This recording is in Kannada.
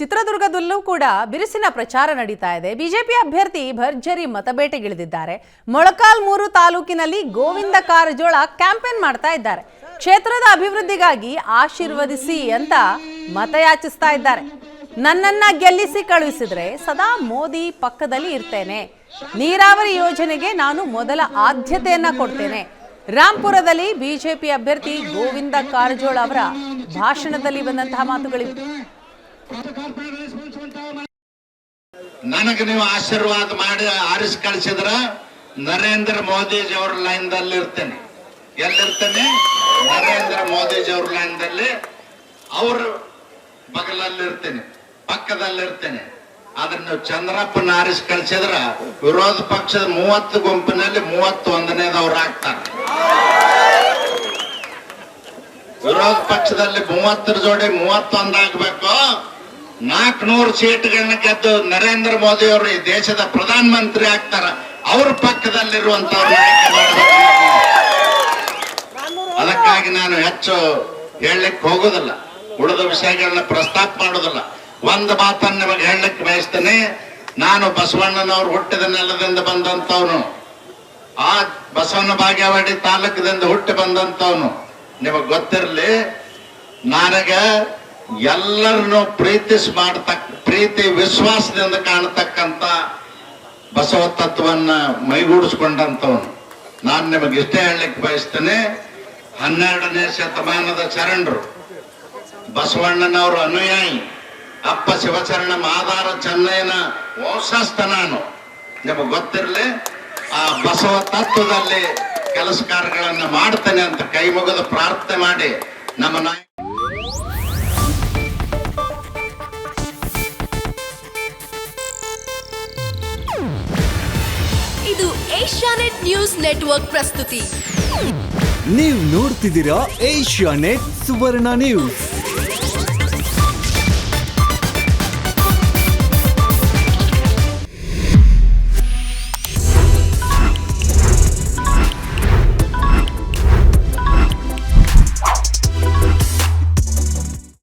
ಚಿತ್ರದುರ್ಗದಲ್ಲೂ ಕೂಡ ಬಿರುಸಿನ ಪ್ರಚಾರ ನಡೀತಾ ಇದೆ. ಬಿಜೆಪಿ ಅಭ್ಯರ್ಥಿ ಭರ್ಜರಿ ಮತಬೇಟೆಗಿಳಿದಿದ್ದಾರೆ. ಮೊಳಕಾಲ್ಮೂರು ತಾಲೂಕಿನಲ್ಲಿ ಗೋವಿಂದ ಕಾರಜೋಳ ಕ್ಯಾಂಪೇನ್ ಮಾಡ್ತಾ ಇದ್ದಾರೆ. ಕ್ಷೇತ್ರದ ಅಭಿವೃದ್ಧಿಗಾಗಿ ಆಶೀರ್ವದಿಸಿ ಅಂತ ಮತಯಾಚಿಸ್ತಾ ಇದ್ದಾರೆ. ನನ್ನನ್ನ ಗೆಲ್ಲಿಸಿ ಕಳುಹಿಸಿದ್ರೆ ಸದಾ ಮೋದಿ ಪಕ್ಕದಲ್ಲಿ ಇರ್ತೇನೆ. ನೀರಾವರಿ ಯೋಜನೆಗೆ ನಾನು ಮೊದಲ ಆದ್ಯತೆಯನ್ನ ಕೊಡ್ತೇನೆ. ರಾಂಪುರದಲ್ಲಿ ಬಿಜೆಪಿ ಅಭ್ಯರ್ಥಿ ಗೋವಿಂದ ಕಾರಜೋಳ ಅವರ ಭಾಷಣದಲ್ಲಿ ಬಂದಂತಹ ಮಾತುಗಳಿವೆ. ನನಗೆ ನೀವು ಆಶೀರ್ವಾದ ಮಾಡಿ ಆರಿಸಿ ಕಳಿಸಿದ್ರ ನರೇಂದ್ರ ಮೋದಿಜಿ ಅವ್ರ ಲೈನ್ ದಲ್ಲಿ ಇರ್ತೇನೆ. ಎಲ್ಲಿರ್ತೇನೆ? ನರೇಂದ್ರ ಮೋದಿಜಿ ಅವ್ರ ಲೈನ್ ದಲ್ಲಿ, ಅವ್ರ ಬಗಲಲ್ಲಿ ಇರ್ತೇನೆ, ಪಕ್ಕದಲ್ಲಿ ಇರ್ತೇನೆ. ಆದ್ರೆ ನೀವು ಚಂದ್ರಪ್ಪನ ಆರಿಸಿ ಕಳಿಸಿದ್ರ ವಿರೋಧ ಪಕ್ಷದ 30 ಗುಂಪಿನಲ್ಲಿ 31ನೇದವ್ರು ಆಗ್ತಾರೆ. ವಿರೋಧ ಪಕ್ಷದಲ್ಲಿ 30 ಜೋಡಿ 31 ಆಗ್ಬೇಕು. 400 ಸೀಟ್ಗಳನ್ನ ಗೆದ್ದು ನರೇಂದ್ರ ಮೋದಿ ಅವರು ಈ ದೇಶದ ಪ್ರಧಾನ ಮಂತ್ರಿ ಆಗ್ತಾರ. ಅವ್ರ ಪಕ್ಕದಲ್ಲಿರುವಂತವ್ರು ನಾಯಕ ಮಾಡಬೇಕು. ಅದಕ್ಕಾಗಿ ನಾನು ಹೆಚ್ಚು ಹೇಳಲಿಕ್ಕೆ ಹೋಗುದಿಲ್ಲ, ಉಳಿದ ವಿಷಯಗಳನ್ನ ಪ್ರಸ್ತಾಪ ಮಾಡೋದಿಲ್ಲ. ಒಂದು ಮಾತನ್ನು ನಿಮಗೆ ಹೇಳಲಿಕ್ಕೆ ಬಯಸ್ತೇನೆ. ನಾನು ಬಸವಣ್ಣನವ್ರು ಹುಟ್ಟಿದ ನೆಲದಿಂದ ಬಂದಂತವನು, ಆ ಬಸವಣ್ಣ ಬಾಗೇವಾಡಿ ತಾಲೂಕದಿಂದ ಹುಟ್ಟಿ ಬಂದಂತವನು. ನಿಮಗ್ ಗೊತ್ತಿರಲಿ, ನನಗೆ ಎಲ್ಲರನ್ನು ಪ್ರೀತಿ ವಿಶ್ವಾಸದಿಂದ ಕಾಣತಕ್ಕಂತ ಬಸವ ತತ್ವವನ್ನ ಮೈಗೂಡಿಸ್ಕೊಂಡಂತವನು. ನಾನು ನಿಮಗೆ ಇಷ್ಟೇ ಹೇಳಲಿಕ್ಕೆ ಬಯಸ್ತೇನೆ. 12ನೇ ಶತಮಾನದ ಶರಣರು, ಬಸವಣ್ಣನವರು ಅನುಯಾಯಿ, ಅಪ್ಪ ಶಿವಚರಣ ಮಾದಾರ ಚೆನ್ನಯ್ಯನ ವಂಶಸ್ಥ ನಾನು. ನಿಮಗೆ ಗೊತ್ತಿರಲಿ, ಆ ಬಸವ ತತ್ವದಲ್ಲಿ ಕೆಲಸ ಕಾರ್ಯಗಳನ್ನ ಮಾಡ್ತೇನೆ ಅಂತ ಕೈ ಮುಗಿದು ಪ್ರಾರ್ಥನೆ ಮಾಡಿ ನಮ್ಮ ನಾಯಕ. ಇದು ಏಷ್ಯಾನೆಟ್ ನ್ಯೂಸ್ ನೆಟ್ವರ್ಕ್ ಪ್ರಸ್ತುತಿ. ನೀವು ನೋಡ್ತಿದ್ದೀರಾ ಏಷ್ಯಾನೆಟ್ ಸುವರ್ಣ ನ್ಯೂಸ್.